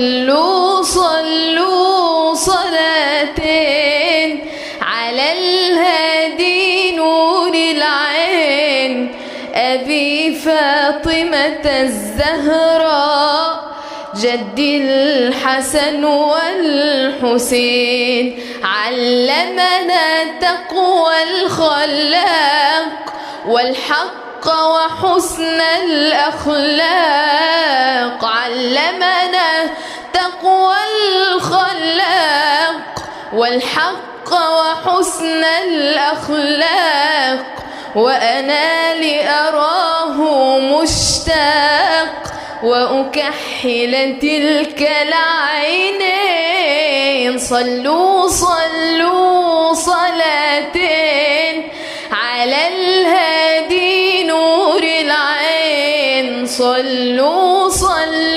صلوا صلوا صلاتين على الهادي نور العين أبي فاطمة الزهراء جدي الحسن والحسين. علمنا تقوى الخلاق والحق وحسن الأخلاق. علمنا تقوى الخلاق والحق وحسن الأخلاق. وأنا لأراه مشتاق وأكحل تلك العينين. صلوا صلوا صلاتين على الهادي نور العين. صلوا صلوا